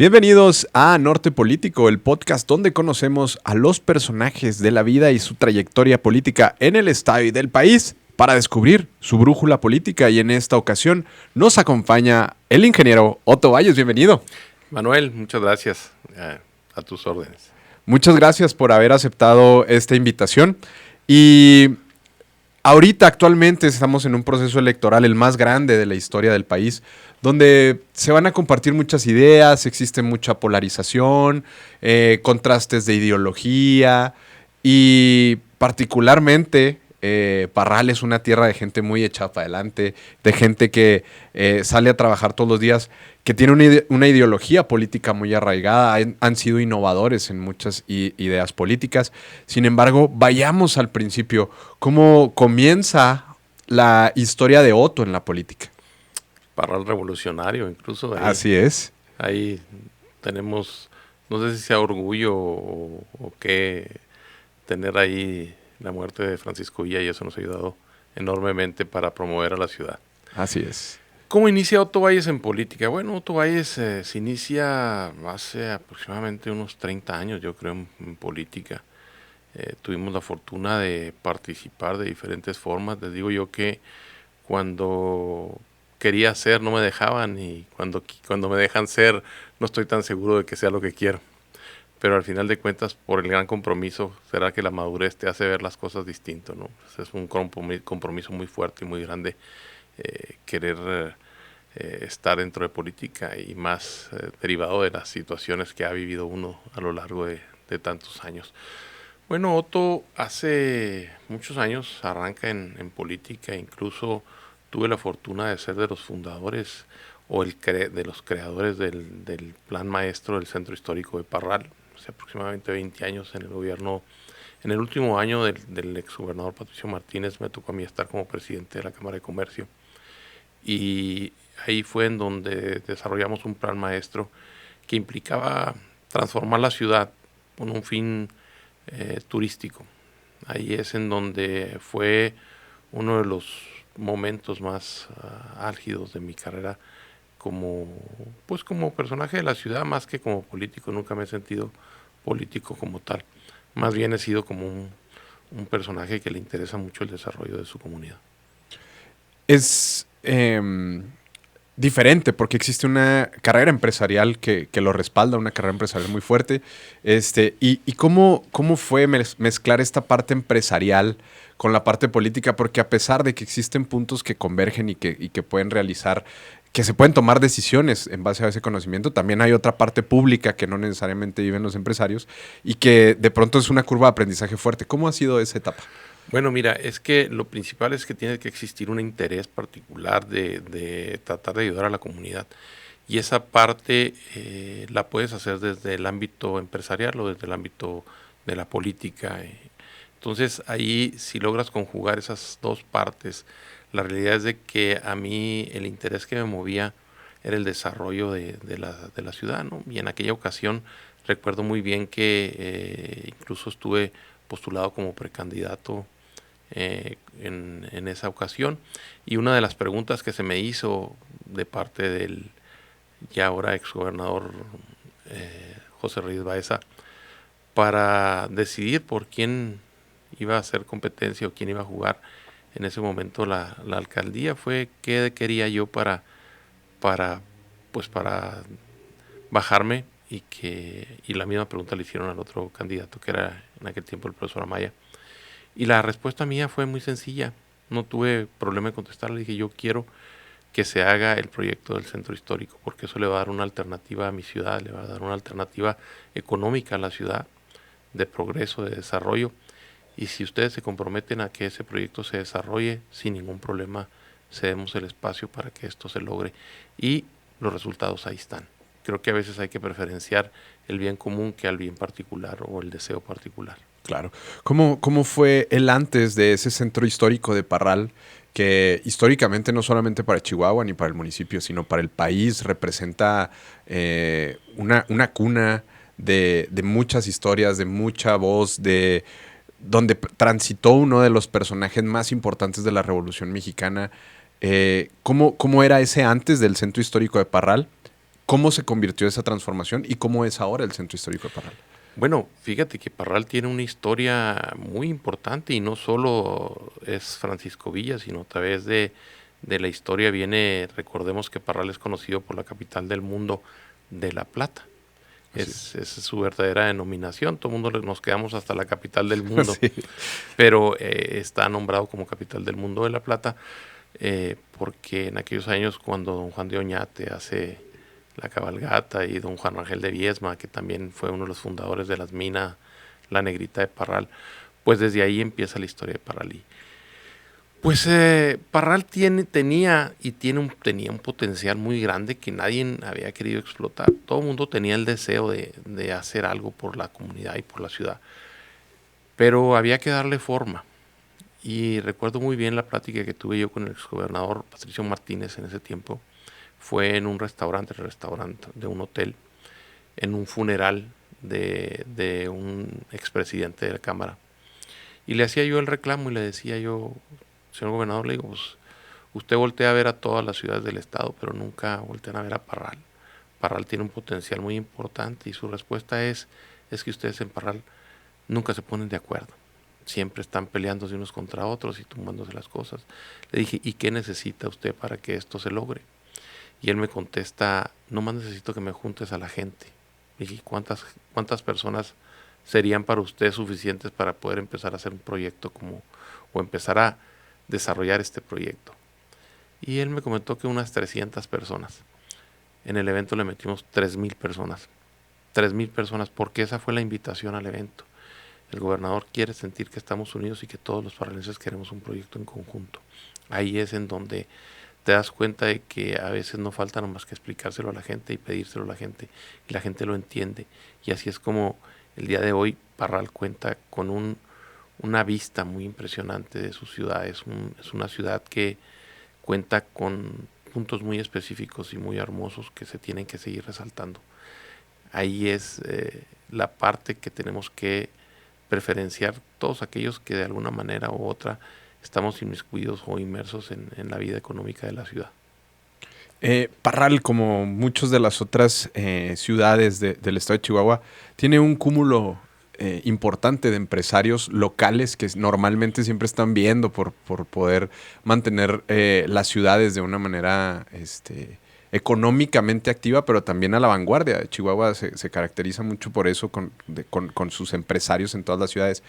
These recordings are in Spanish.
Bienvenidos a Norte Político, el podcast donde conocemos a los personajes de la vida y su trayectoria política en el estado y del país para descubrir su brújula política. Y en esta ocasión nos acompaña el ingeniero Otto Valles. Bienvenido. Manuel, muchas gracias. A tus órdenes. Muchas gracias por haber aceptado esta invitación. Y actualmente estamos en un proceso electoral, el más grande de la historia del país, donde se van a compartir muchas ideas, existe mucha polarización, contrastes de ideología y particularmente Parral es una tierra de gente muy echada para adelante, de gente que sale a trabajar todos los días, que tiene una ideología política muy arraigada, han sido innovadores en muchas ideas políticas. Sin embargo, vayamos al principio. ¿Cómo comienza la historia de Otto en la política? Parral revolucionario, incluso. Así es. Ahí tenemos, no sé si sea orgullo o qué, tener ahí la muerte de Francisco Villa, y eso nos ha ayudado enormemente para promover a la ciudad. Así es. ¿Cómo inicia Otto Valles en política? Bueno, Otto Valles se inicia hace aproximadamente unos 30 años, yo creo, en política. Tuvimos la fortuna de participar de diferentes formas. Les digo yo que cuando quería ser no me dejaban, y cuando me dejan ser no estoy tan seguro de que sea lo que quiero. Pero al final de cuentas, por el gran compromiso, será que la madurez te hace ver las cosas distinto, ¿no? Pues es un compromiso muy fuerte y muy grande, querer estar dentro de política, y más derivado de las situaciones que ha vivido uno a lo largo de tantos años. Bueno, Otto hace muchos años arranca en política. Incluso tuve la fortuna de ser de los fundadores o de los creadores del plan maestro del Centro Histórico de Parral. Hace aproximadamente 20 años en el gobierno. En el último año del exgobernador Patricio Martínez me tocó a mí estar como presidente de la Cámara de Comercio. Y ahí fue en donde desarrollamos un plan maestro que implicaba transformar la ciudad con un fin turístico. Ahí es en donde fue uno de los momentos más álgidos de mi carrera como personaje de la ciudad, más que como político. Nunca me he sentido político como tal. Más bien he sido como un personaje que le interesa mucho el desarrollo de su comunidad. Es diferente porque existe una carrera empresarial que lo respalda, una carrera empresarial muy fuerte. ¿Y cómo fue mezclar esta parte empresarial con la parte política? Porque a pesar de que existen puntos que convergen y que pueden realizar, que se pueden tomar decisiones en base a ese conocimiento, también hay otra parte pública que no necesariamente viven los empresarios y que de pronto es una curva de aprendizaje fuerte. ¿Cómo ha sido esa etapa? Bueno, mira, es que lo principal es que tiene que existir un interés particular de tratar de ayudar a la comunidad. Y esa parte la puedes hacer desde el ámbito empresarial o desde el ámbito de la política. Entonces, ahí, si logras conjugar esas dos partes, la realidad es de que a mí el interés que me movía era el desarrollo de la ciudad, ¿no? Y en aquella ocasión recuerdo muy bien que incluso estuve postulado como precandidato en esa ocasión, y una de las preguntas que se me hizo de parte del ya ahora exgobernador José Reyes Baeza, para decidir por quién iba a hacer competencia o quién iba a jugar en ese momento la alcaldía, fue qué quería yo para bajarme, y la misma pregunta le hicieron al otro candidato, que era en aquel tiempo el profesor Amaya. Y la respuesta mía fue muy sencilla. No tuve problema en contestar. Le dije, yo quiero que se haga el proyecto del centro histórico, porque eso le va a dar una alternativa a mi ciudad, le va a dar una alternativa económica a la ciudad, de progreso, de desarrollo. Y si ustedes se comprometen a que ese proyecto se desarrolle, sin ningún problema cedemos el espacio para que esto se logre. Y los resultados ahí están. Creo que a veces hay que preferenciar el bien común que al bien particular o el deseo particular. Claro. ¿Cómo fue el antes de ese centro histórico de Parral, que históricamente no solamente para Chihuahua ni para el municipio, sino para el país representa una cuna de muchas historias, de mucha voz, donde transitó uno de los personajes más importantes de la Revolución Mexicana? ¿Cómo era ese antes del centro histórico de Parral? ¿Cómo se convirtió esa transformación y cómo es ahora el Centro Histórico de Parral? Bueno, fíjate que Parral tiene una historia muy importante y no solo es Francisco Villa, sino a través de la historia viene, recordemos que Parral es conocido por la capital del mundo de La Plata. Así es. Esa es su verdadera denominación. Todo el mundo nos quedamos hasta la capital del mundo, Sí. pero está nombrado como capital del mundo de La Plata porque en aquellos años cuando don Juan de Oñate hace la cabalgata y don Juan Ángel de Viesma, que también fue uno de los fundadores de las minas La Negrita de Parral, pues desde ahí empieza la historia de Parral. Pues Parral tenía un potencial muy grande que nadie había querido explotar. Todo el mundo tenía el deseo de hacer algo por la comunidad y por la ciudad, pero había que darle forma. Y recuerdo muy bien la plática que tuve yo con el exgobernador Patricio Martínez en ese tiempo. Fue en un restaurante, el restaurante de un hotel, en un funeral de un expresidente de la Cámara. Y le hacía yo el reclamo y le decía yo, señor gobernador, le digo, pues, usted voltea a ver a todas las ciudades del estado, pero nunca voltean a ver a Parral. Parral tiene un potencial muy importante y su respuesta es que ustedes en Parral nunca se ponen de acuerdo. Siempre están peleándose unos contra otros y tumbándose las cosas. Le dije, ¿y qué necesita usted para que esto se logre? Y él me contesta, no más necesito que me juntes a la gente. Le dije, ¿cuántas personas serían para usted suficientes para poder empezar a hacer un proyecto o empezar a desarrollar este proyecto? Y él me comentó que unas 300 personas. En el evento le metimos 3,000 personas. 3,000 personas, porque esa fue la invitación al evento. El gobernador quiere sentir que estamos unidos y que todos los parralenses queremos un proyecto en conjunto. Ahí es en donde te das cuenta de que a veces no falta más que explicárselo a la gente y pedírselo a la gente, y la gente lo entiende. Y así es como el día de hoy Parral cuenta con una vista muy impresionante de su ciudad. Es una ciudad que cuenta con puntos muy específicos y muy hermosos que se tienen que seguir resaltando. Ahí es la parte que tenemos que preferenciar todos aquellos que de alguna manera u otra estamos inmiscuidos o inmersos en la vida económica de la ciudad. Parral, como muchas de las otras ciudades del estado de Chihuahua, tiene un cúmulo importante de empresarios locales que normalmente siempre están viendo por poder mantener las ciudades de una manera económicamente activa, pero también a la vanguardia. Chihuahua se caracteriza mucho por eso con sus empresarios en todas las ciudades.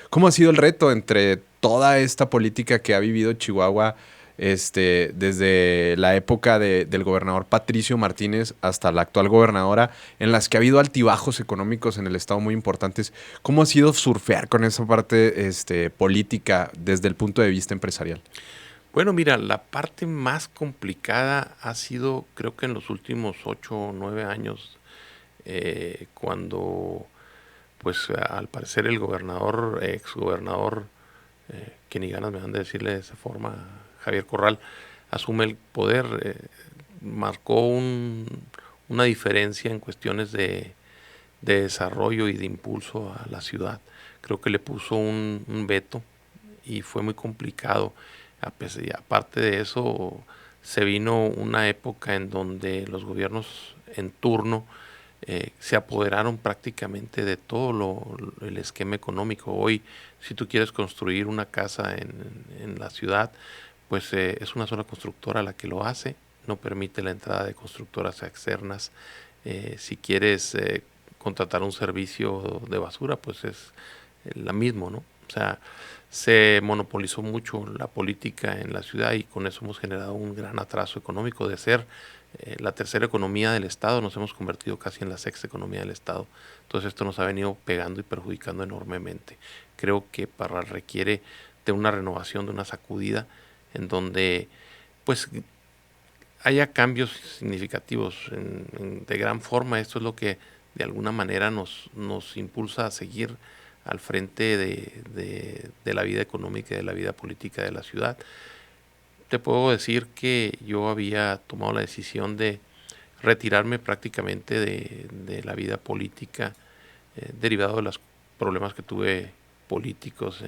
¿Cómo ha sido el reto entre toda esta política que ha vivido Chihuahua desde la época del gobernador Patricio Martínez hasta la actual gobernadora, en las que ha habido altibajos económicos en el estado muy importantes? ¿Cómo ha sido surfear con esa parte política desde el punto de vista empresarial? Bueno, mira, la parte más complicada ha sido, creo que en los últimos 8 o 9 años, cuando, pues al parecer el gobernador, exgobernador, que ni ganas me dan de decirle de esa forma, Javier Corral, asume el poder, marcó una diferencia en cuestiones de desarrollo y de impulso a la ciudad. Creo que le puso un veto y fue muy complicado. Aparte de eso, se vino una época en donde los gobiernos en turno se apoderaron prácticamente de todo el esquema económico. Hoy, si tú quieres construir una casa en la ciudad, pues es una sola constructora la que lo hace, no permite la entrada de constructoras externas. Si quieres contratar un servicio de basura, pues es la mismo, ¿no? O sea, se monopolizó mucho la política en la ciudad y con eso hemos generado un gran atraso económico. De ser la tercera economía del Estado, nos hemos convertido casi en la sexta economía del Estado. Entonces esto nos ha venido pegando y perjudicando enormemente. Creo que Parral requiere de una renovación, de una sacudida, en donde pues haya cambios significativos de gran forma. Esto es lo que de alguna manera nos impulsa a seguir al frente de la vida económica y de la vida política de la ciudad. Te puedo decir que yo había tomado la decisión de retirarme prácticamente de la vida política, derivado de los problemas que tuve políticos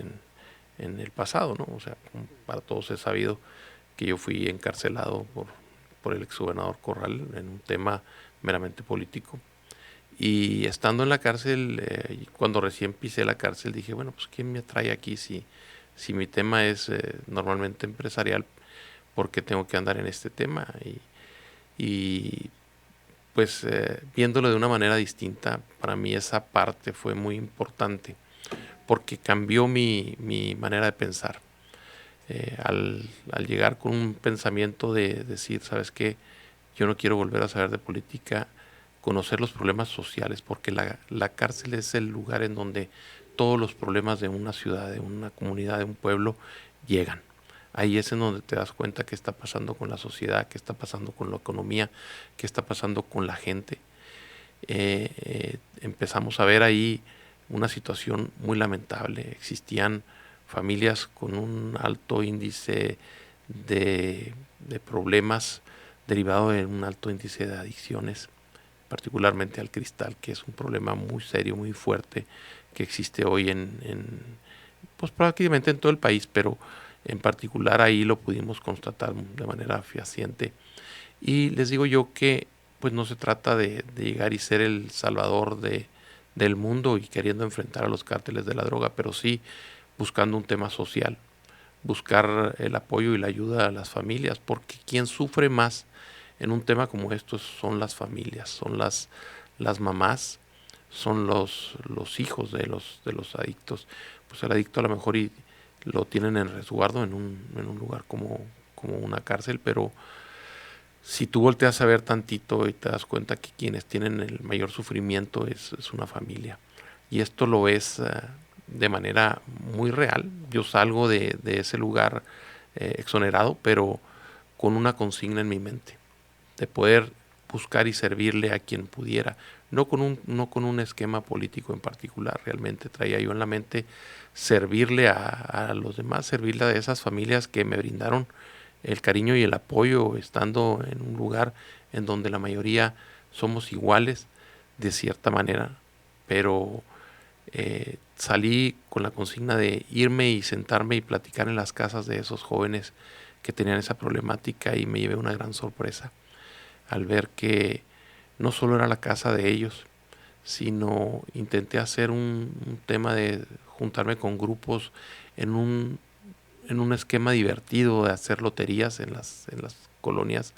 en el pasado, ¿no? O sea, para todos es sabido que yo fui encarcelado por el exgobernador Corral en un tema meramente político. Y estando en la cárcel, cuando recién pisé la cárcel, dije, bueno, pues ¿quién me atrae aquí si mi tema es normalmente empresarial? ¿Por qué tengo que andar en este tema? Y pues viéndolo de una manera distinta, para mí esa parte fue muy importante porque cambió mi manera de pensar. Al llegar con un pensamiento de decir, ¿sabes qué? Yo no quiero volver a saber de política, conocer los problemas sociales, porque la cárcel es el lugar en donde todos los problemas de una ciudad, de una comunidad, de un pueblo, llegan. Ahí es en donde te das cuenta qué está pasando con la sociedad, qué está pasando con la economía, qué está pasando con la gente. Empezamos a ver ahí una situación muy lamentable. Existían familias con un alto índice de problemas derivado de un alto índice de adicciones, particularmente al cristal, que es un problema muy serio, muy fuerte, que existe hoy pues prácticamente en todo el país, pero en particular ahí lo pudimos constatar de manera fehaciente. Y les digo yo que pues no se trata de llegar y ser el salvador del mundo y queriendo enfrentar a los cárteles de la droga, pero sí buscando un tema social, buscar el apoyo y la ayuda a las familias, porque quien sufre más en un tema como esto son las familias, son las mamás, son los hijos de los adictos. Pues el adicto a lo mejor lo tienen en resguardo en un lugar como una cárcel, pero si tú volteas a ver tantito y te das cuenta que quienes tienen el mayor sufrimiento es una familia. Y esto lo ves de manera muy real. Yo salgo de ese lugar exonerado, pero con una consigna en mi mente, de poder buscar y servirle a quien pudiera, no con un esquema político en particular. Realmente traía yo en la mente servirle a los demás, servirle a esas familias que me brindaron el cariño y el apoyo estando en un lugar en donde la mayoría somos iguales de cierta manera, pero salí con la consigna de irme y sentarme y platicar en las casas de esos jóvenes que tenían esa problemática, y me llevé una gran sorpresa al ver que no solo era la casa de ellos, sino intenté hacer un tema de juntarme con grupos en un esquema divertido de hacer loterías en las colonias.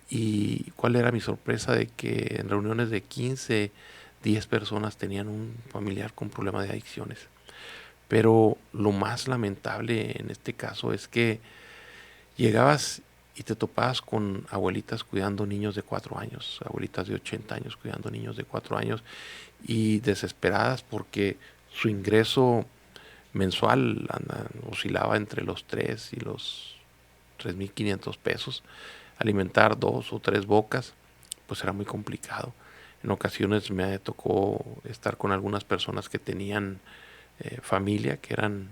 Y cuál era mi sorpresa de que en reuniones de 15, 10 personas tenían un familiar con problema de adicciones. Pero lo más lamentable en este caso es que llegabas y te topabas con abuelitas cuidando niños de 4 años, abuelitas de 80 años cuidando niños de 4 años, y desesperadas porque su ingreso mensual oscilaba entre los 3 y los 3,500 pesos. Alimentar 2 o 3 bocas, pues era muy complicado. En ocasiones me tocó estar con algunas personas que tenían familia, que eran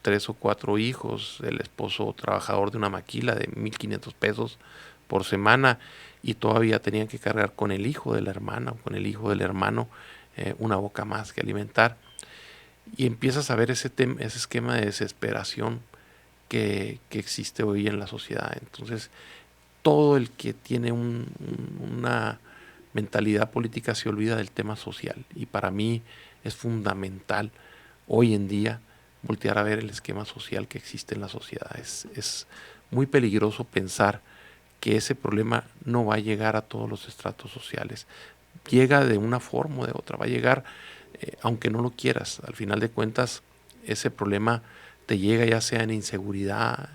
3 o 4 hijos, el esposo trabajador de una maquila de 1,500 pesos por semana, y todavía tenían que cargar con el hijo de la hermana o con el hijo del hermano una boca más que alimentar. Y empiezas a ver ese esquema de desesperación que existe hoy en la sociedad. Entonces, todo el que tiene una mentalidad política se olvida del tema social. Y para mí es fundamental hoy en día voltear a ver el esquema social que existe en la sociedad. Es muy peligroso pensar que ese problema no va a llegar a todos los estratos sociales. Llega de una forma o de otra, va a llegar aunque no lo quieras. Al final de cuentas, ese problema te llega ya sea en inseguridad,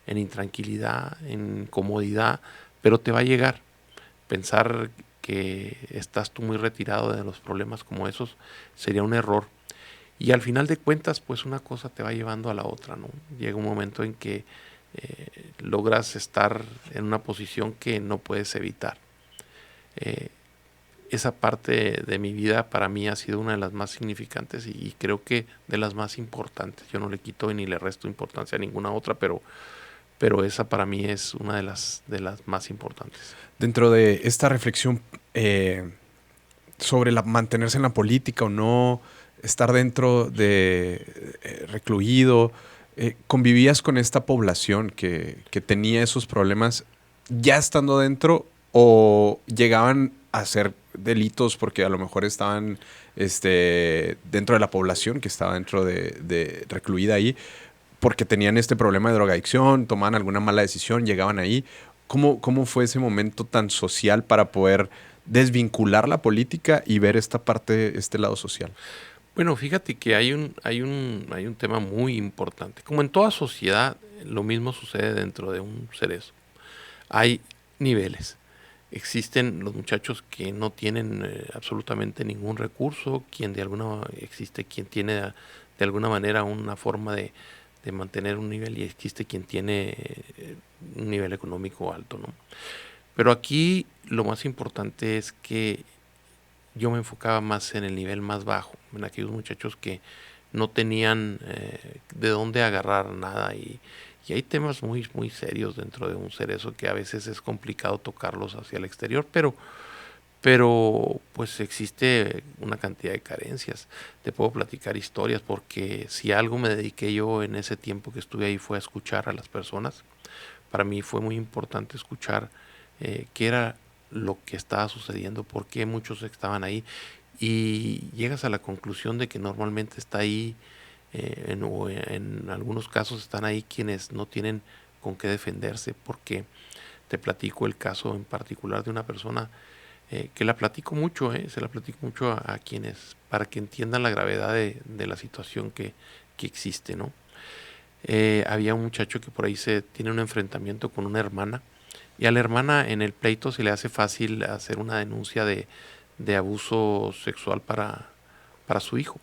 en intranquilidad, en comodidad, pero te va a llegar. Pensar que estás tú muy retirado de los problemas como esos sería un error. Y al final de cuentas, pues una cosa te va llevando a la otra, ¿no? Llega un momento en que logras estar en una posición que no puedes evitar. Esa parte de mi vida para mí ha sido una de las más significantes y creo que de las más importantes. Yo no le quito ni le resto importancia a ninguna otra, pero esa para mí es una de las más importantes. Dentro de esta reflexión sobre mantenerse en la política o no, estar dentro de recluido, ¿convivías con esta población que tenía esos problemas ya estando dentro o llegaban a hacer delitos porque a lo mejor estaban dentro de la población que estaba dentro de recluida ahí, porque tenían este problema de drogadicción, tomaban alguna mala decisión, llegaban ahí. ¿Cómo fue ese momento tan social para poder desvincular la política y ver esta parte, este lado social? Bueno, fíjate que hay un tema muy importante. Como en toda sociedad, lo mismo sucede dentro de un cerezo. Hay niveles. Existen los muchachos que no tienen absolutamente ningún recurso, existe quien tiene de alguna manera una forma de mantener un nivel y existe quien tiene un nivel económico alto, ¿no? Pero aquí lo más importante es que yo me enfocaba más en el nivel más bajo, en aquellos muchachos que no tenían de dónde agarrar nada y hay temas muy, muy serios dentro de un cerezo que a veces es complicado tocarlos hacia el exterior, pero pues existe una cantidad de carencias. Te puedo platicar historias porque si algo me dediqué yo en ese tiempo que estuve ahí fue a escuchar a las personas. Para mí fue muy importante escuchar qué era lo que estaba sucediendo, por qué muchos estaban ahí y llegas a la conclusión de que normalmente está ahí, o en algunos casos están ahí quienes no tienen con qué defenderse, porque te platico el caso en particular de una persona que la platico mucho, se la platico mucho a quienes, para que entiendan la gravedad de la situación que existe, ¿no? Había un muchacho que por ahí se tiene un enfrentamiento con una hermana y a la hermana en el pleito se le hace fácil hacer una denuncia de abuso sexual para su hijo,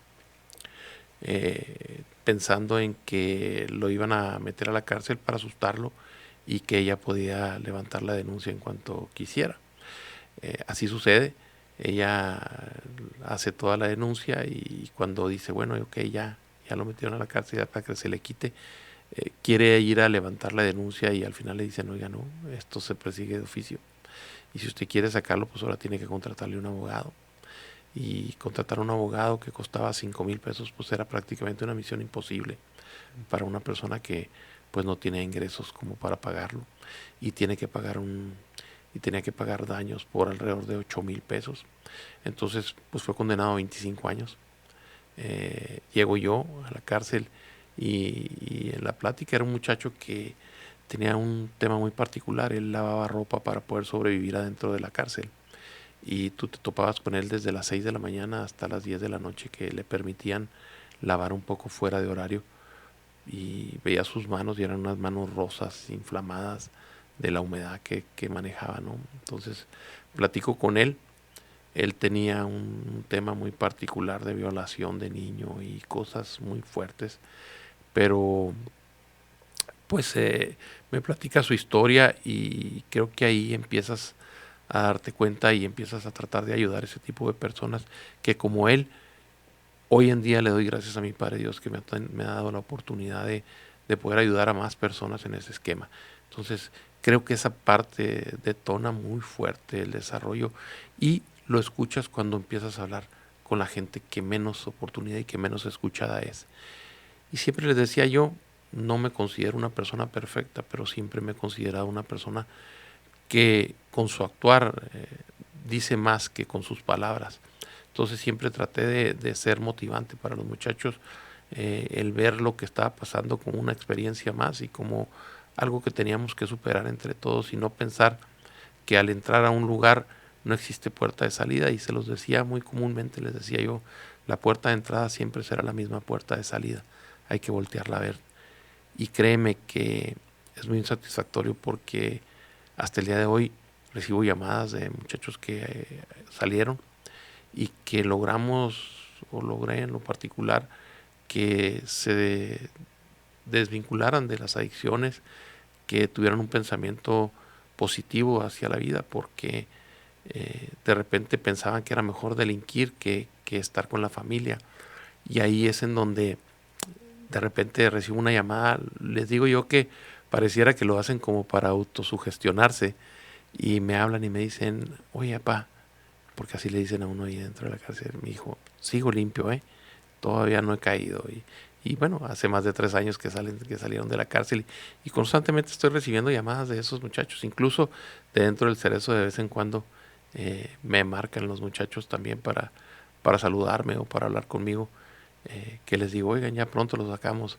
pensando en que lo iban a meter a la cárcel para asustarlo y que ella podía levantar la denuncia en cuanto quisiera. Así sucede, ella hace toda la denuncia y cuando dice, bueno, ok, ya lo metieron a la cárcel ya para que se le quite, quiere ir a levantar la denuncia y al final le dicen, oiga, no, esto se persigue de oficio. Y si usted quiere sacarlo, pues ahora tiene que contratarle un abogado. Y contratar un abogado que costaba 5,000 pesos, pues era prácticamente una misión imposible para una persona que pues no tiene ingresos como para pagarlo y tiene que pagar y tenía que pagar daños por alrededor de 8,000 pesos. Entonces, pues fue condenado a 25 años. Llego yo a la cárcel y en la plática era un muchacho que tenía un tema muy particular. Él lavaba ropa para poder sobrevivir adentro de la cárcel. Y tú te topabas con él desde las 6 de la mañana hasta las 10 de la noche que le permitían lavar un poco fuera de horario. Y veía sus manos y eran unas manos rosas, inflamadas de la humedad que manejaba, ¿no? Entonces platico con él. Él tenía un tema muy particular de violación de niño y cosas muy fuertes, pero pues me platica su historia y creo que ahí empiezas a darte cuenta y empiezas a tratar de ayudar a ese tipo de personas que como él, hoy en día le doy gracias a mi Padre Dios que me ha dado la oportunidad de poder ayudar a más personas en ese esquema. Entonces, creo que esa parte detona muy fuerte el desarrollo y lo escuchas cuando empiezas a hablar con la gente que menos oportunidad y que menos escuchada es. Y siempre les decía yo, no me considero una persona perfecta, pero siempre me he considerado una persona que con su actuar dice más que con sus palabras. Entonces siempre traté de ser motivante para los muchachos, el ver lo que estaba pasando como una experiencia más y como algo que teníamos que superar entre todos y no pensar que al entrar a un lugar no existe puerta de salida. Y se los decía muy comúnmente, les decía yo, la puerta de entrada siempre será la misma puerta de salida, hay que voltearla a ver. Y créeme que es muy insatisfactorio porque hasta el día de hoy recibo llamadas de muchachos que salieron y que logré en lo particular, que se desvincularan de las adicciones, que tuvieran un pensamiento positivo hacia la vida, porque de repente pensaban que era mejor delinquir que estar con la familia. Y ahí es en donde de repente recibo una llamada, les digo yo que pareciera que lo hacen como para autosugestionarse, y me hablan y me dicen, oye, papá, porque así le dicen a uno ahí dentro de la cárcel, mi hijo, sigo limpio, todavía no he caído. Y bueno, hace más de 3 años que salieron de la cárcel y constantemente estoy recibiendo llamadas de esos muchachos. Incluso dentro del Cerezo de vez en cuando me marcan los muchachos también para saludarme o para hablar conmigo, que les digo, oigan, ya pronto los sacamos.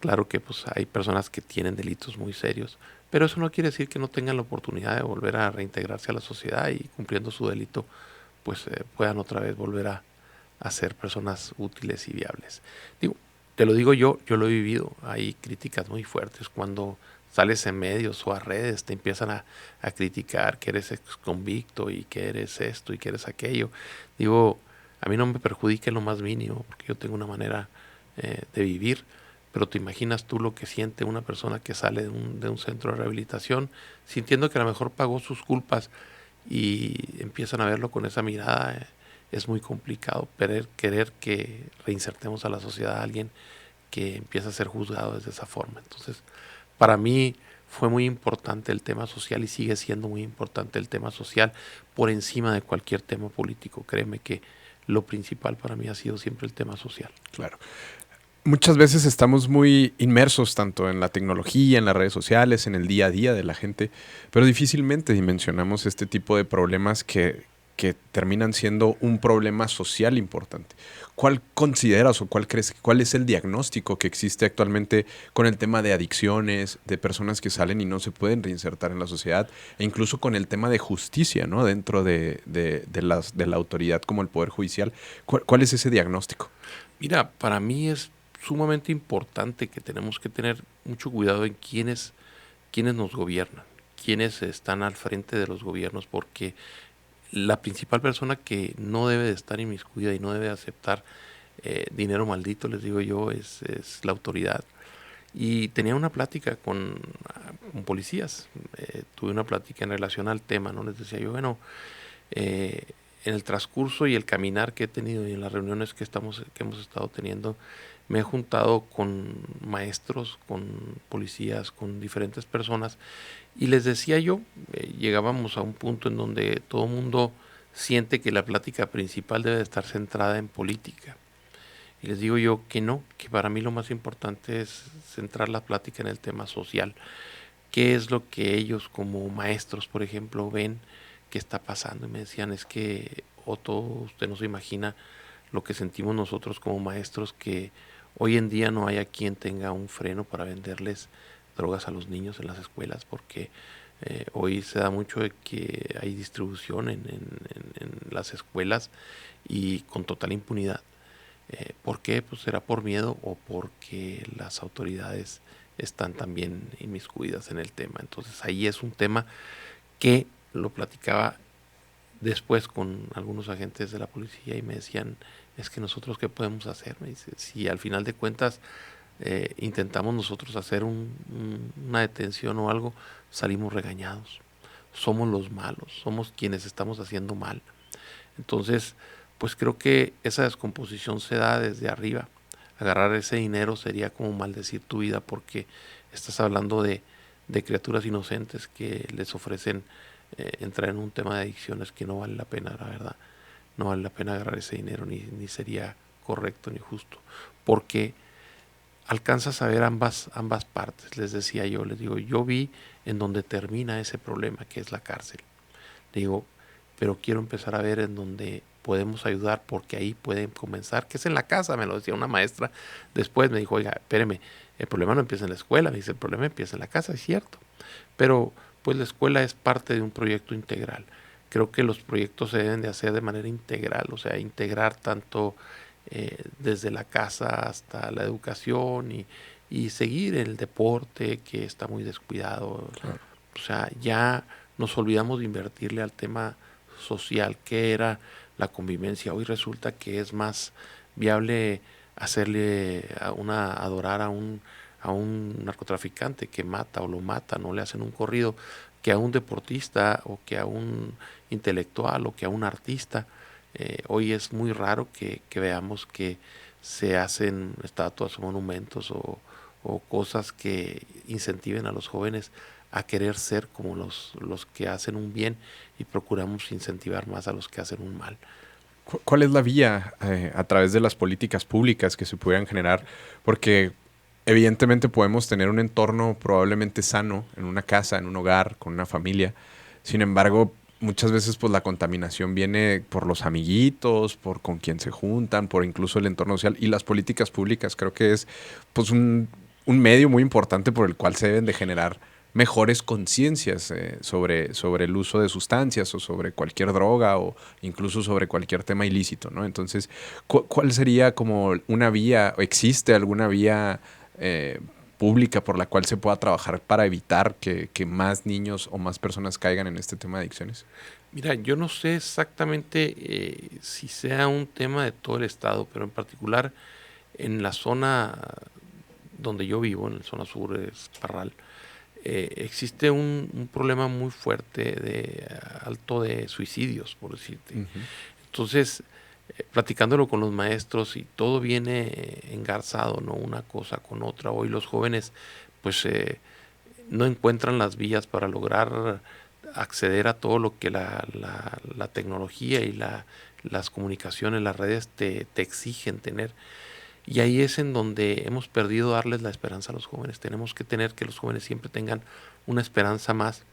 Claro que pues hay personas que tienen delitos muy serios, pero eso no quiere decir que no tengan la oportunidad de volver a reintegrarse a la sociedad y cumpliendo su delito, pues puedan otra vez volver a ser personas útiles y viables. Digo, te lo digo yo lo he vivido. Hay críticas muy fuertes cuando sales en medios o a redes, te empiezan a criticar que eres ex convicto y que eres esto y que eres aquello. Digo, a mí no me perjudica en lo más mínimo porque yo tengo una manera de vivir, pero te imaginas tú lo que siente una persona que sale de un centro de rehabilitación sintiendo que a lo mejor pagó sus culpas y empiezan a verlo con esa mirada. Es muy complicado querer que reinsertemos a la sociedad a alguien que empieza a ser juzgado desde esa forma. Entonces, para mí fue muy importante el tema social y sigue siendo muy importante el tema social por encima de cualquier tema político. Créeme que lo principal para mí ha sido siempre el tema social. Claro. Muchas veces estamos muy inmersos tanto en la tecnología, en las redes sociales, en el día a día de la gente, pero difícilmente dimensionamos este tipo de problemas que terminan siendo un problema social importante. ¿Cuál consideras o cuál es el diagnóstico que existe actualmente con el tema de adicciones, de personas que salen y no se pueden reinsertar en la sociedad, e incluso con el tema de justicia, ¿no? Dentro de la autoridad como el Poder Judicial? ¿Cuál es ese diagnóstico? Mira, para mí es sumamente importante que tenemos que tener mucho cuidado en quiénes nos gobiernan, quiénes están al frente de los gobiernos, porque la principal persona que no debe de estar inmiscuida y no debe aceptar dinero maldito, les digo yo, es la autoridad. Y tenía una plática con policías, tuve una plática en relación al tema, ¿no? Les decía yo, bueno, eh, en el transcurso y el caminar que he tenido y en las reuniones que hemos estado teniendo, me he juntado con maestros, con policías, con diferentes personas y les decía yo, llegábamos a un punto en donde todo el mundo siente que la plática principal debe de estar centrada en política. Y les digo yo que no, que para mí lo más importante es centrar la plática en el tema social. ¿Qué es lo que ellos como maestros, por ejemplo, ven que está pasando? Y me decían, es que Otto, usted no se imagina lo que sentimos nosotros como maestros, que hoy en día no hay a quien tenga un freno para venderles drogas a los niños en las escuelas, porque hoy se da mucho de que hay distribución en las escuelas y con total impunidad. ¿Por qué? Pues será por miedo o porque las autoridades están también inmiscuidas en el tema. Entonces ahí es un tema que lo platicaba después con algunos agentes de la policía y me decían, es que nosotros qué podemos hacer, me dice, si al final de cuentas intentamos nosotros hacer una detención o algo, salimos regañados, somos los malos, somos quienes estamos haciendo mal. Entonces, pues creo que esa descomposición se da desde arriba. Agarrar ese dinero sería como maldecir tu vida porque estás hablando de criaturas inocentes que les ofrecen entrar en un tema de adicciones que no vale la pena, la verdad. No vale la pena agarrar ese dinero, ni sería correcto ni justo. Porque alcanzas a ver ambas partes. Les decía yo, les digo, yo vi en donde termina ese problema que es la cárcel. Digo, pero quiero empezar a ver en donde podemos ayudar porque ahí pueden comenzar, que es en la casa, me lo decía una maestra. Después me dijo, oiga, espéreme, el problema no empieza en la escuela, me dice, el problema empieza en la casa, es cierto. Pero pues la escuela es parte de un proyecto integral. Creo que los proyectos se deben de hacer de manera integral, o sea, integrar tanto desde la casa hasta la educación y seguir el deporte que está muy descuidado. Claro. O sea, ya nos olvidamos de invertirle al tema social, que era la convivencia. Hoy resulta que es más viable hacerle adorar a un narcotraficante que mata o lo mata, no le hacen un corrido, que a un deportista o que a un intelectual o que a un artista. Hoy es muy raro que veamos que se hacen estatuas o monumentos o cosas que incentiven a los jóvenes a querer ser como los que hacen un bien y procuramos incentivar más a los que hacen un mal. ¿Cuál es la vía a través de las políticas públicas que se pudieran generar? Porque evidentemente podemos tener un entorno probablemente sano en una casa, en un hogar, con una familia. Sin embargo, muchas veces pues la contaminación viene por los amiguitos, por con quien se juntan, por incluso el entorno social. Y las políticas públicas creo que es pues un medio muy importante por el cual se deben de generar mejores conciencias sobre el uso de sustancias o sobre cualquier droga o incluso sobre cualquier tema ilícito, ¿no? Entonces, ¿cuál sería como una vía, o existe alguna vía eh, pública por la cual se pueda trabajar para evitar que más niños o más personas caigan en este tema de adicciones? Mira, yo no sé exactamente si sea un tema de todo el estado, pero en particular en la zona donde yo vivo, en la zona sur, es Parral, existe un problema muy fuerte de alto de suicidios, por decirte. Ujú. Entonces, platicándolo con los maestros y todo viene engarzado, ¿no? Una cosa con otra. Hoy los jóvenes, pues, no encuentran las vías para lograr acceder a todo lo que la tecnología y las comunicaciones, las redes te exigen tener. Y ahí es en donde hemos perdido darles la esperanza a los jóvenes. Tenemos que tener que los jóvenes siempre tengan una esperanza más.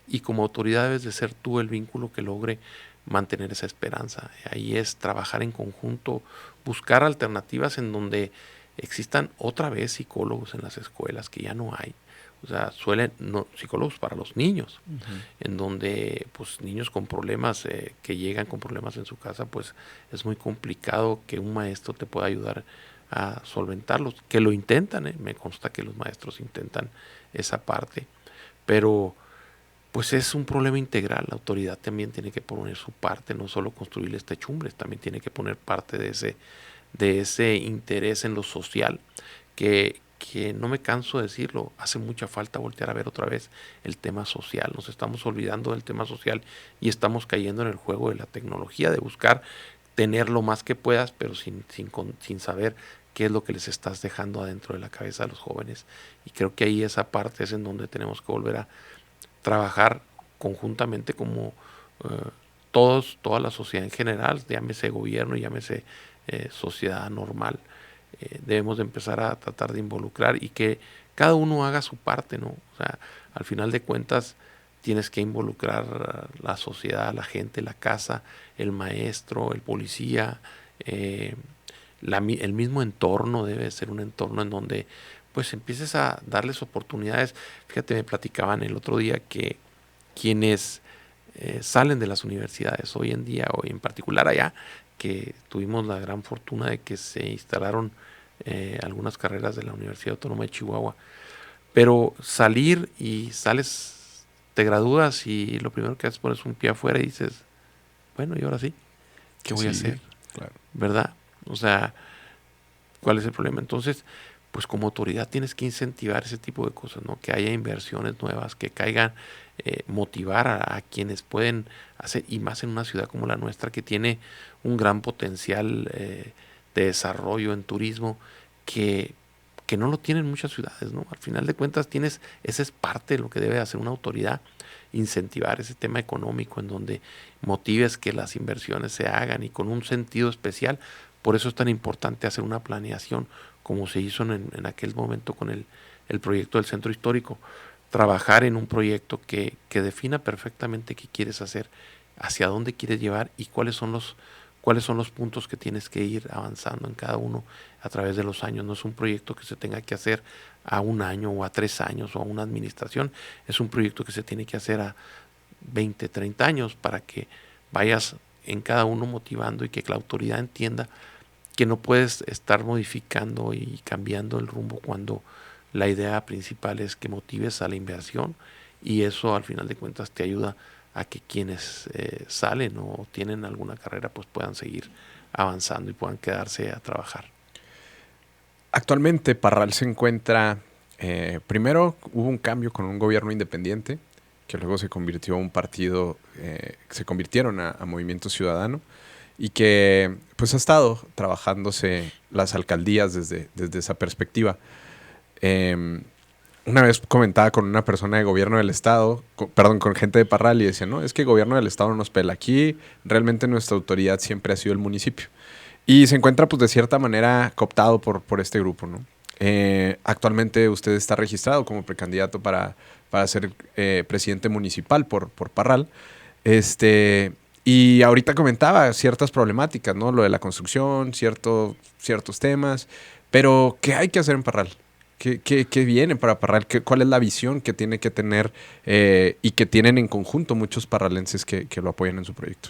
Y como autoridad debes de ser tú el vínculo que logre mantener esa esperanza. Ahí es trabajar en conjunto, buscar alternativas en donde existan otra vez psicólogos en las escuelas, que ya no hay. O sea, psicólogos para los niños, Ujú. en donde pues niños con problemas, que llegan con problemas en su casa, pues es muy complicado que un maestro te pueda ayudar a solventarlos, que lo intentan, me consta que los maestros intentan esa parte, pero pues es un problema integral. La autoridad también tiene que poner su parte, no solo construirles techumbres, también tiene que poner parte de ese interés en lo social, que no me canso de decirlo, hace mucha falta voltear a ver otra vez el tema social. Nos estamos olvidando del tema social y estamos cayendo en el juego de la tecnología, de buscar tener lo más que puedas, pero sin saber qué es lo que les estás dejando adentro de la cabeza a los jóvenes. Y creo que ahí esa parte es en donde tenemos que volver a trabajar conjuntamente como toda la sociedad en general, llámese gobierno, llámese sociedad normal. Debemos de empezar a tratar de involucrar y que cada uno haga su parte, ¿no? O sea, al final de cuentas tienes que involucrar a la sociedad, la gente, la casa, el maestro, el policía, el mismo entorno debe ser un entorno en donde pues empieces a darles oportunidades. Fíjate, me platicaban el otro día que quienes salen de las universidades hoy en día, hoy en particular allá, que tuvimos la gran fortuna de que se instalaron algunas carreras de la Universidad Autónoma de Chihuahua, pero salir y sales, te gradúas y lo primero que haces es pones un pie afuera y dices, bueno, y ahora sí, ¿qué Que voy a sí, hacer? claro. ¿Verdad? O sea, ¿cuál es el problema? Entonces, pues como autoridad tienes que incentivar ese tipo de cosas, ¿no? Que haya inversiones nuevas, que caigan, motivar a quienes pueden hacer, y más en una ciudad como la nuestra, que tiene un gran potencial de desarrollo en turismo, que, que no lo tienen muchas ciudades, ¿no? Al final de cuentas esa es parte de lo que debe hacer una autoridad, incentivar ese tema económico en donde motives que las inversiones se hagan y con un sentido especial. Por eso es tan importante hacer una planeación, como se hizo en aquel momento con el proyecto del centro histórico. Trabajar en un proyecto que defina perfectamente qué quieres hacer, hacia dónde quieres llevar y cuáles son los puntos que tienes que ir avanzando en cada uno a través de los años. No es un proyecto que se tenga que hacer a un año o a 3 años o a una administración. Es un proyecto que se tiene que hacer a 20, 30 años para que vayas en cada uno motivando y que la autoridad entienda que no puedes estar modificando y cambiando el rumbo cuando la idea principal es que motives a la inversión, y eso al final de cuentas te ayuda a que quienes salen o tienen alguna carrera pues puedan seguir avanzando y puedan quedarse a trabajar. Actualmente Parral se encuentra, primero hubo un cambio con un gobierno independiente, que luego se convirtió en un partido, se convirtieron a Movimiento Ciudadano, y que pues ha estado trabajándose las alcaldías desde esa perspectiva. Em, Una vez comentaba con una persona de gobierno del estado, perdón, con gente de Parral y decía, no, es que el gobierno del estado no nos pela. Aquí realmente nuestra autoridad siempre ha sido el municipio. Y se encuentra pues de cierta manera cooptado por este grupo, ¿no? Actualmente usted está registrado como precandidato para ser presidente municipal por Parral. Este, y ahorita comentaba ciertas problemáticas, ¿no? Lo de la construcción, ciertos temas. Pero, ¿qué hay que hacer en Parral? ¿Qué viene para Parral? ¿Cuál es la visión que tiene que tener y que tienen en conjunto muchos parralenses que lo apoyan en su proyecto?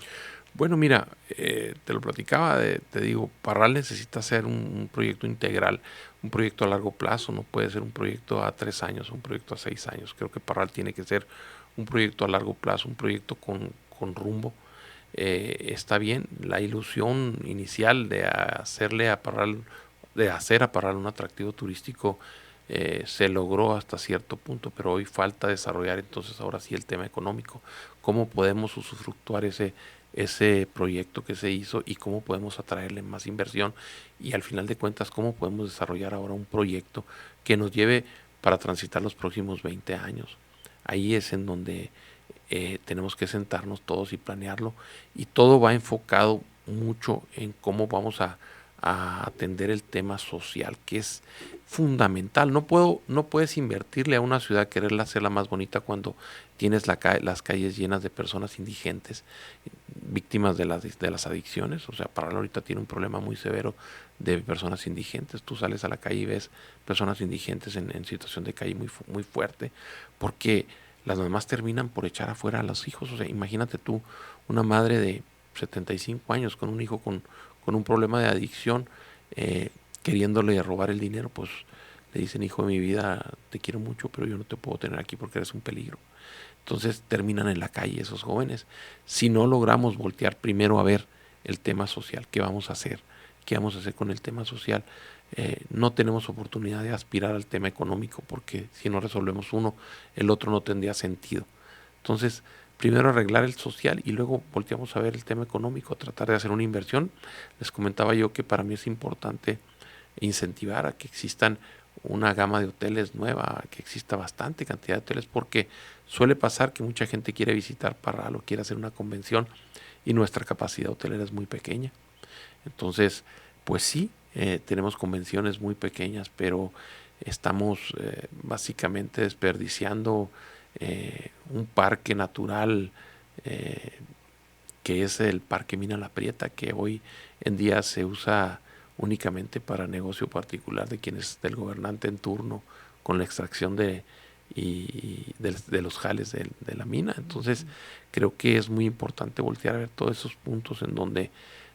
Bueno, mira, te lo platicaba, te digo, Parral necesita ser un proyecto integral, un proyecto a largo plazo, no puede ser un proyecto a 3 años, un proyecto a 6 años. Creo que Parral tiene que ser un proyecto a largo plazo, un proyecto con rumbo. Está bien, la ilusión inicial de de hacer a Parral un atractivo turístico se logró hasta cierto punto, pero hoy falta desarrollar entonces ahora sí el tema económico. ¿Cómo podemos usufructuar ese proyecto que se hizo y cómo podemos atraerle más inversión? Y al final de cuentas, ¿cómo podemos desarrollar ahora un proyecto que nos lleve para transitar los próximos 20 años? Ahí es en donde tenemos que sentarnos todos y planearlo, y todo va enfocado mucho en cómo vamos a atender el tema social, que es fundamental. No puedes invertirle a una ciudad, quererla hacerla más bonita cuando tienes las calles llenas de personas indigentes, víctimas de las adicciones. O sea, Parral ahorita tiene un problema muy severo de personas indigentes. Tú sales a la calle y ves personas indigentes en situación de calle muy fuerte, porque las mamás terminan por echar afuera a los hijos. O sea, imagínate tú, una madre de 75 años con un hijo con un problema de adicción, queriéndole robar el dinero, pues le dicen: hijo de mi vida, te quiero mucho, pero yo no te puedo tener aquí porque eres un peligro. Entonces terminan en la calle esos jóvenes. Si no logramos voltear primero a ver el tema social, ¿qué vamos a hacer? ¿Qué vamos a hacer con el tema social? No tenemos oportunidad de aspirar al tema económico, porque si no resolvemos uno, el otro no tendría sentido. Entonces, primero arreglar el social y luego volteamos a ver el tema económico, tratar de hacer una inversión. Les comentaba yo que para mí es importante incentivar a que existan una gama de hoteles nueva, que exista bastante cantidad de hoteles, porque suele pasar que mucha gente quiere visitar Parral o quiere hacer una convención y nuestra capacidad hotelera es muy pequeña. Entonces, pues sí, tenemos convenciones muy pequeñas, pero estamos básicamente desperdiciando un parque natural, eh, que es el Parque Mina La Prieta, que hoy en día se usa únicamente para negocio particular de quienes del gobernante en turno, con la extracción de los jales de la mina. Entonces, creo que es muy importante voltear a ver todos esos puntos en donde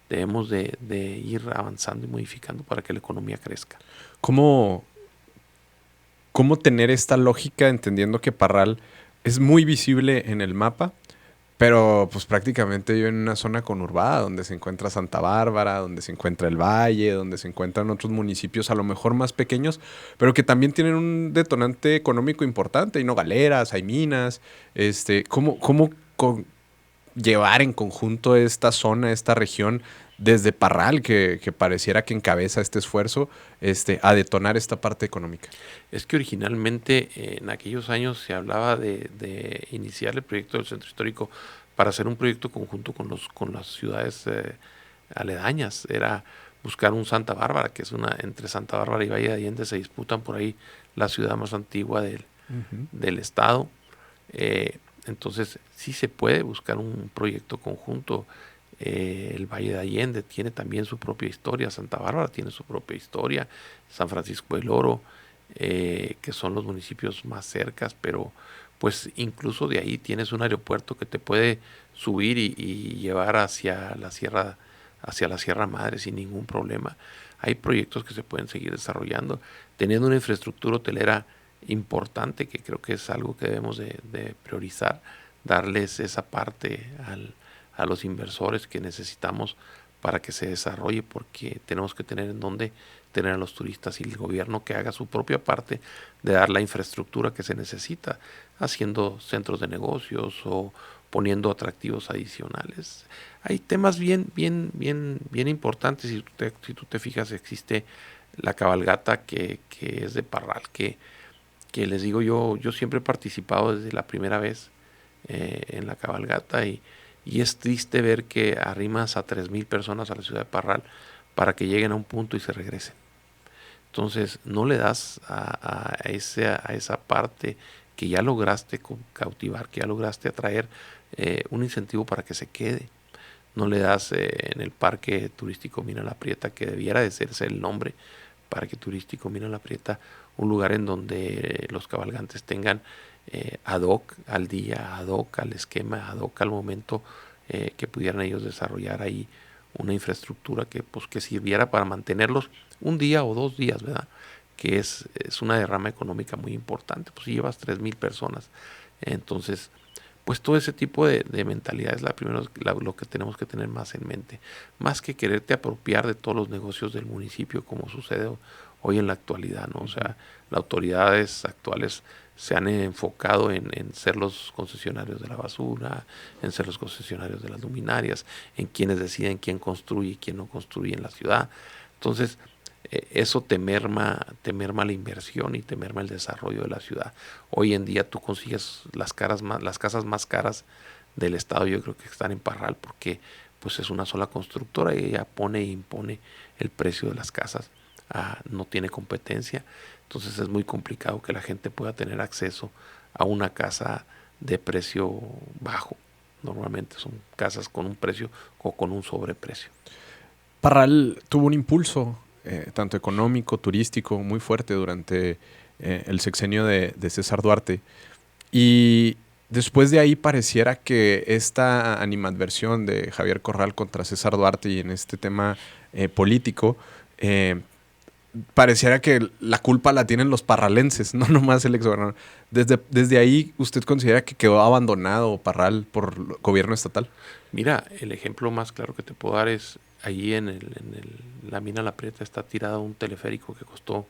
debemos de ir avanzando y modificando para que la economía crezca. ¿Cómo, cómo tener esta lógica entendiendo que Parral es muy visible en el mapa, pero pues prácticamente vive en una zona conurbada donde se encuentra Santa Bárbara, donde se encuentra el Valle, donde se encuentran otros municipios a lo mejor más pequeños, pero que también tienen un detonante económico importante? Hay nogaleras, hay minas. ¿Cómo llevar en conjunto esta zona, esta región, desde Parral, que pareciera que encabeza este esfuerzo, a detonar esta parte económica? Es que originalmente en aquellos años se hablaba de iniciar el proyecto del centro histórico para hacer un proyecto conjunto con las ciudades aledañas. Era buscar un Santa Bárbara, que es entre Santa Bárbara y Valle de Allende se disputan por ahí la ciudad más antigua Ujú. del estado. Entonces sí se puede buscar un proyecto conjunto. El Valle de Allende tiene también su propia historia, Santa Bárbara tiene su propia historia, San Francisco del Oro, que son los municipios más cercas, pero pues incluso de ahí tienes un aeropuerto que te puede subir y llevar hacia la Sierra Madre sin ningún problema. Hay proyectos que se pueden seguir desarrollando, teniendo una infraestructura hotelera importante, que creo que es algo que debemos de priorizar, darles esa parte a los inversores que necesitamos para que se desarrolle, porque tenemos que tener en dónde tener a los turistas, y el gobierno que haga su propia parte de dar la infraestructura que se necesita, haciendo centros de negocios o poniendo atractivos adicionales. Hay temas bien importantes. Si tú te fijas, existe la cabalgata que es de Parral, que que les digo yo siempre he participado desde la primera vez en la cabalgata y es triste ver que arrimas a 3,000 personas a la ciudad de Parral para que lleguen a un punto y se regresen. Entonces no le das a esa parte que ya lograste cautivar, que ya lograste atraer un incentivo para que se quede. No le das en el parque turístico Mina La Prieta, que debiera de serse el nombre, parque turístico Mina La Prieta, un lugar en donde los cabalgantes tengan ad hoc al día, ad hoc al esquema, ad hoc al momento, que pudieran ellos desarrollar ahí una infraestructura que, pues, que sirviera para mantenerlos un día o 2 días, ¿verdad? Que es una derrama económica muy importante. Pues si llevas 3,000 personas, entonces, pues todo ese tipo de mentalidad es lo que tenemos que tener más en mente. Más que quererte apropiar de todos los negocios del municipio, como sucede hoy en la actualidad, ¿no? O sea, las autoridades actuales se han enfocado en ser los concesionarios de la basura, en ser los concesionarios de las luminarias, en quienes deciden quién construye y quién no construye en la ciudad. Entonces, eso te merma la inversión y te merma el desarrollo de la ciudad. Hoy en día tú consigues las casas más caras del estado, yo creo que están en Parral, porque pues es una sola constructora y ella pone e impone el precio de las casas. No tiene competencia, entonces es muy complicado que la gente pueda tener acceso a una casa de precio bajo. Normalmente son casas con un precio o con un sobreprecio. Parral tuvo un impulso tanto económico, turístico, muy fuerte durante el sexenio de César Duarte. Y después de ahí pareciera que esta animadversión de Javier Corral contra César Duarte y en este tema político, pareciera que la culpa la tienen los parralenses, no nomás el exgobernador. Desde ahí, ¿usted considera que quedó abandonado Parral por el gobierno estatal? Mira, el ejemplo más claro que te puedo dar es allí la mina La Prieta está tirado un teleférico que costó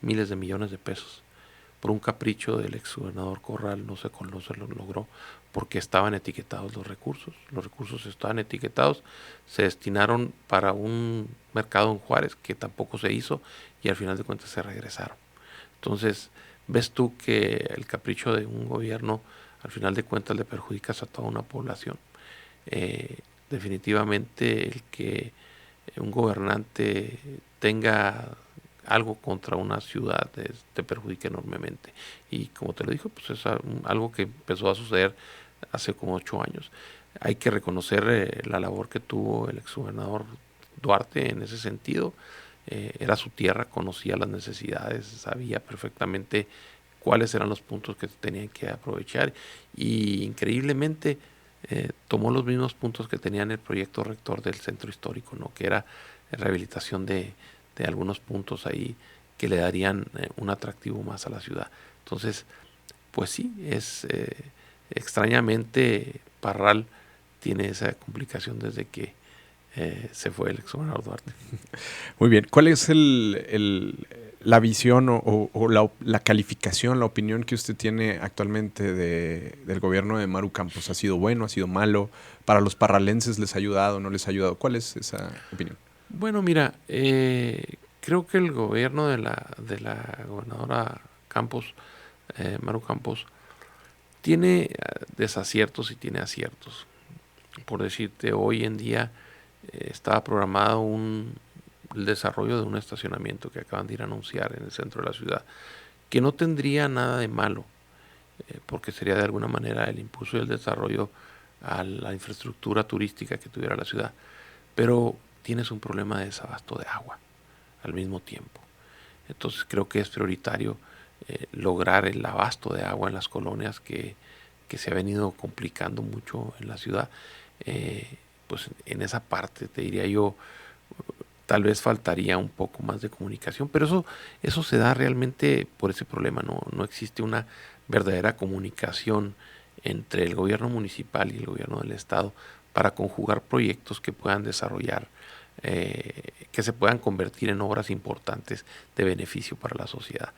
miles de millones de pesos. Por un capricho del exgobernador Corral no se lo logró porque estaban etiquetados los recursos. Los recursos estaban etiquetados, se destinaron para un mercado en Juárez que tampoco se hizo y al final de cuentas se regresaron. Entonces, ves tú que el capricho de un gobierno al final de cuentas le perjudicas a toda una población. Definitivamente el que un gobernante tenga algo contra una ciudad te perjudica enormemente. Y como te lo digo, pues es algo que empezó a suceder hace como 8 años. Hay que reconocer la labor que tuvo el exgobernador Duarte en ese sentido. Era su tierra, conocía las necesidades, sabía perfectamente cuáles eran los puntos que tenían que aprovechar y increíblemente tomó los mismos puntos que tenía en el proyecto rector del centro histórico, ¿no? Que era rehabilitación de algunos puntos ahí que le darían un atractivo más a la ciudad. Entonces, pues sí, extrañamente Parral tiene esa complicación desde que se fue el exgobernador Duarte. Muy bien. ¿Cuál es la visión o la calificación, la opinión que usted tiene actualmente del gobierno de Maru Campos? ¿Ha sido bueno? ¿Ha sido malo? ¿Para los parralenses les ha ayudado? ¿No les ha ayudado? ¿Cuál es esa opinión? Bueno, mira, creo que el gobierno de la gobernadora Campos, Maru Campos, tiene desaciertos y tiene aciertos. Por decirte, hoy en día estaba programado el desarrollo de un estacionamiento que acaban de ir a anunciar en el centro de la ciudad, que no tendría nada de malo, porque sería de alguna manera el impulso y el desarrollo a la infraestructura turística que tuviera la ciudad. Pero tienes un problema de desabasto de agua al mismo tiempo. Entonces creo que es prioritario lograr el abasto de agua en las colonias que se ha venido complicando mucho en la ciudad. Pues en esa parte te diría yo, tal vez faltaría un poco más de comunicación, pero eso se da realmente por ese problema, no existe una verdadera comunicación entre el gobierno municipal y el gobierno del estado para conjugar proyectos que puedan desarrollar, que se puedan convertir en obras importantes de beneficio para la sociedad.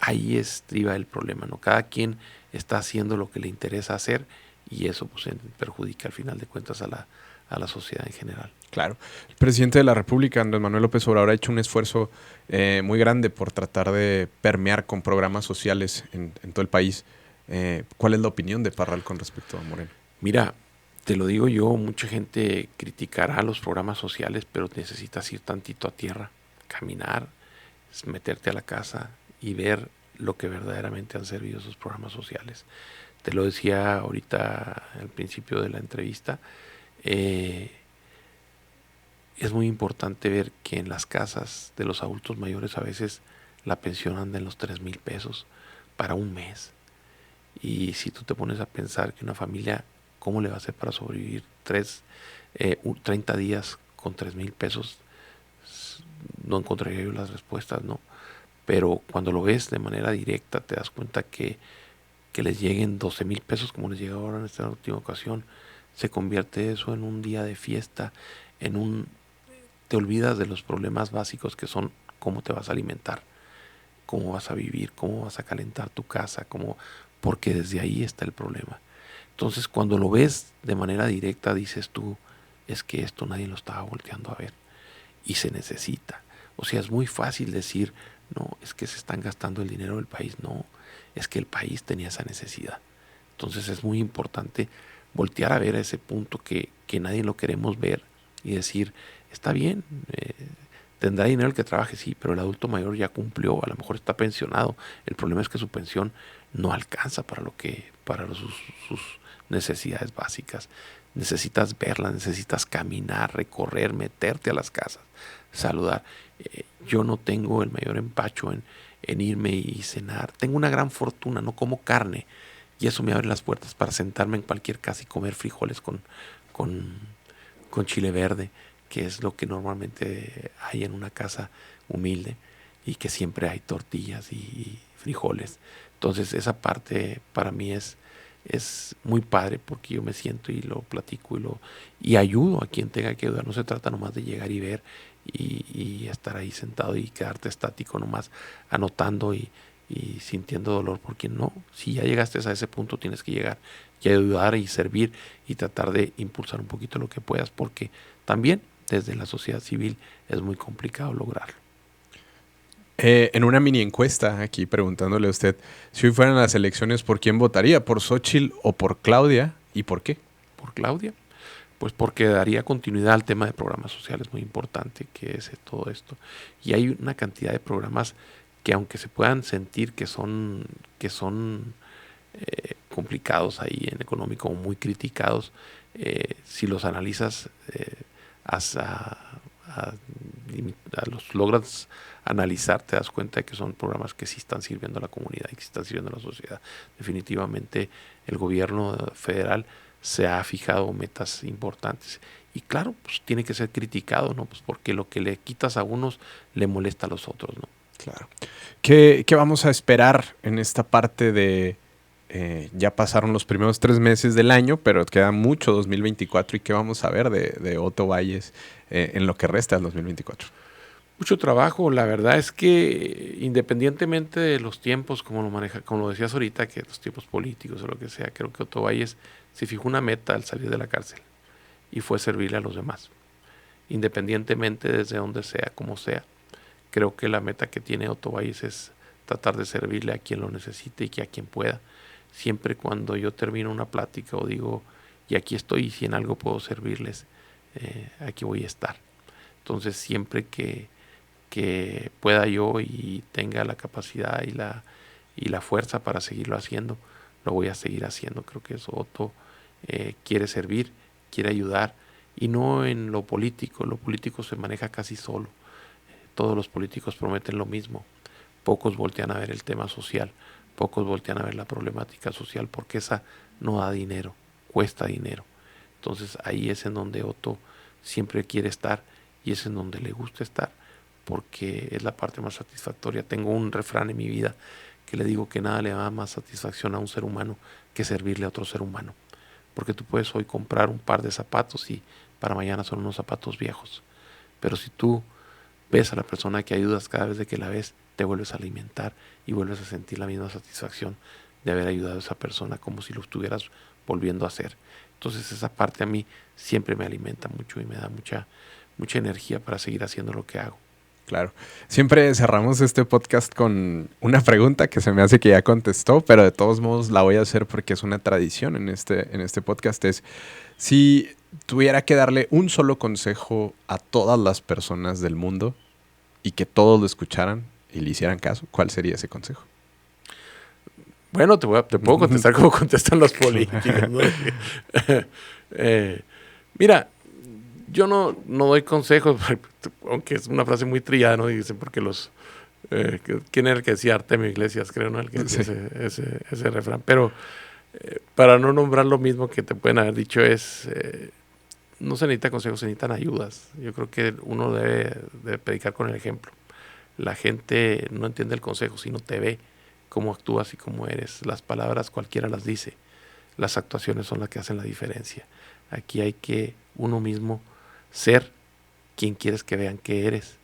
Ahí estriba el problema, ¿no? Cada quien está haciendo lo que le interesa hacer y eso pues perjudica al final de cuentas a a la sociedad en general. Claro. El presidente de la República, Andrés Manuel López Obrador, ha hecho un esfuerzo muy grande por tratar de permear con programas sociales en todo el país. ¿Cuál es la opinión de Parral con respecto a Morena? Mira, te lo digo yo, mucha gente criticará los programas sociales, pero necesitas ir tantito a tierra, caminar, meterte a la casa y ver lo que verdaderamente han servido esos programas sociales. Te lo decía ahorita al principio de la entrevista, es muy importante ver que en las casas de los adultos mayores a veces la pensión anda en los 3,000 pesos para un mes. Y si tú te pones a pensar que una familia, ¿cómo le va a hacer para sobrevivir 30 días con 3,000 pesos? No encontraría yo las respuestas, ¿no? Pero cuando lo ves de manera directa te das cuenta que les lleguen 12,000 pesos como les llega ahora en esta última ocasión, se convierte eso en un día de fiesta, te olvidas de los problemas básicos que son cómo te vas a alimentar, cómo vas a vivir, cómo vas a calentar tu casa, porque desde ahí está el problema. Entonces cuando lo ves de manera directa dices tú, es que esto nadie lo estaba volteando a ver y se necesita. O sea, es muy fácil decir, no, es que se están gastando el dinero del país. No, es que el país tenía esa necesidad. Entonces es muy importante voltear a ver a ese punto que nadie lo queremos ver y decir, está bien, tendrá dinero el que trabaje, sí, pero el adulto mayor ya cumplió, a lo mejor está pensionado. El problema es que su pensión no alcanza para sus necesidades básicas. Necesitas verlas, necesitas caminar, recorrer, meterte a las casas, saludar. Yo no tengo el mayor empacho en irme y cenar. Tengo una gran fortuna, no como carne, y eso me abre las puertas para sentarme en cualquier casa y comer frijoles con, con chile verde, que es lo que normalmente hay en una casa humilde y que siempre hay tortillas y frijoles. Entonces esa parte para mí es muy padre porque yo me siento y lo platico y ayudo a quien tenga que ayudar. No se trata nomás de llegar y ver y estar ahí sentado y quedarte estático nomás anotando y sintiendo dolor, porque no, si ya llegaste a ese punto tienes que llegar y ayudar y servir y tratar de impulsar un poquito lo que puedas, porque también desde la sociedad civil es muy complicado lograrlo. En una mini encuesta aquí preguntándole a usted, si hoy fueran las elecciones, ¿por quién votaría? ¿Por Xóchitl o por Claudia? ¿Y por qué? ¿Por Claudia? Pues porque daría continuidad al tema de programas sociales muy importante que es todo esto. Y hay una cantidad de programas que aunque se puedan sentir que son complicados ahí en económico o muy criticados, si los analizas, los logras analizar, te das cuenta de que son programas que sí están sirviendo a la comunidad y que sí están sirviendo a la sociedad. Definitivamente el gobierno federal se ha fijado metas importantes. Y claro, pues tiene que ser criticado, ¿no? Pues porque lo que le quitas a unos le molesta a los otros, ¿no? Claro. ¿Qué vamos a esperar en esta parte de... ya pasaron los primeros 3 meses del año, pero queda mucho 2024. ¿Y qué vamos a ver de Otto Valles en lo que resta del 2024? Mucho trabajo. La verdad es que independientemente de los tiempos, como lo decías ahorita, que los tiempos políticos o lo que sea, creo que Otto Valles se fijó una meta al salir de la cárcel y fue servirle a los demás, independientemente desde donde sea, como sea. Creo que la meta que tiene Otto Valles es tratar de servirle a quien lo necesite y que a quien pueda. Siempre cuando yo termino una plática o digo, y aquí estoy, y si en algo puedo servirles, aquí voy a estar. Entonces siempre que pueda yo y tenga la capacidad y la fuerza para seguirlo haciendo, lo voy a seguir haciendo. Creo que eso Otto quiere servir, quiere ayudar, y no en lo político se maneja casi solo. Todos los políticos prometen lo mismo, pocos voltean a ver el tema social, pocos voltean a ver la problemática social, porque esa no da dinero, cuesta dinero. Entonces ahí es en donde Otto siempre quiere estar y es en donde le gusta estar, porque es la parte más satisfactoria. Tengo un refrán en mi vida que le digo que nada le da más satisfacción a un ser humano que servirle a otro ser humano, porque tú puedes hoy comprar un par de zapatos y para mañana son unos zapatos viejos, pero si tú ves a la persona que ayudas, cada vez de que la ves te vuelves a alimentar y vuelves a sentir la misma satisfacción de haber ayudado a esa persona como si lo estuvieras volviendo a hacer. Entonces esa parte a mí siempre me alimenta mucho y me da mucha energía para seguir haciendo lo que hago. Claro. Siempre cerramos este podcast con una pregunta que se me hace que ya contestó, pero de todos modos la voy a hacer porque es una tradición en este podcast. Es, si tuviera que darle un solo consejo a todas las personas del mundo y que todos lo escucharan y le hicieran caso, ¿cuál sería ese consejo? Bueno, te puedo contestar como contestan los políticos, ¿no? Mira, yo no doy consejos, aunque es una frase muy trillada, ¿no? Dicen porque ¿quién era el que decía? Artemio Iglesias, creo, ¿no? El que decía ese refrán. Pero para no nombrar lo mismo que te pueden haber dicho no se necesita consejos, se necesitan ayudas. Yo creo que uno debe predicar con el ejemplo. La gente no entiende el consejo, sino te ve cómo actúas y cómo eres. Las palabras cualquiera las dice. Las actuaciones son las que hacen la diferencia. Aquí hay que uno mismo ser quien quieres que vean que eres.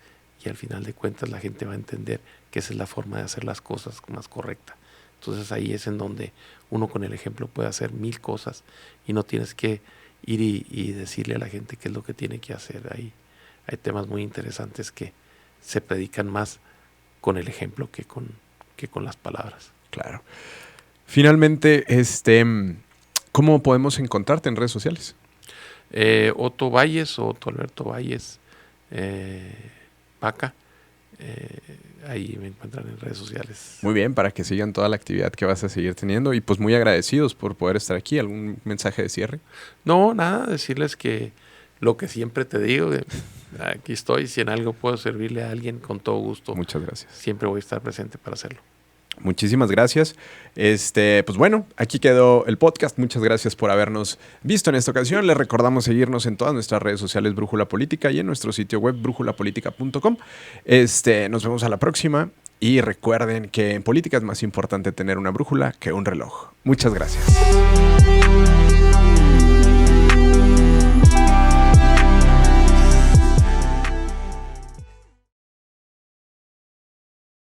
Y al final de cuentas la gente va a entender que esa es la forma de hacer las cosas más correcta. Entonces ahí es en donde uno con el ejemplo puede hacer 1000 cosas y no tienes que ir y decirle a la gente qué es lo que tiene que hacer. Hay temas muy interesantes que se predican más con el ejemplo que con las palabras. Claro. Finalmente, ¿cómo podemos encontrarte en redes sociales? Otto Valles o Otto Alberto Valles Vaca. Ahí me encuentran en redes sociales. Muy bien, para que sigan toda la actividad que vas a seguir teniendo y pues muy agradecidos por poder estar aquí. ¿Algún mensaje de cierre? No, nada, decirles que lo que siempre te digo, aquí estoy, si en algo puedo servirle a alguien, con todo gusto. Muchas gracias. Siempre voy a estar presente para hacerlo. Muchísimas gracias. Pues bueno, aquí quedó el podcast. Muchas gracias por habernos visto en esta ocasión. Les recordamos seguirnos en todas nuestras redes sociales Brújula Política y en nuestro sitio web brújulapolitica.com. Nos vemos a la próxima y recuerden que en política es más importante tener una brújula que un reloj. Muchas gracias.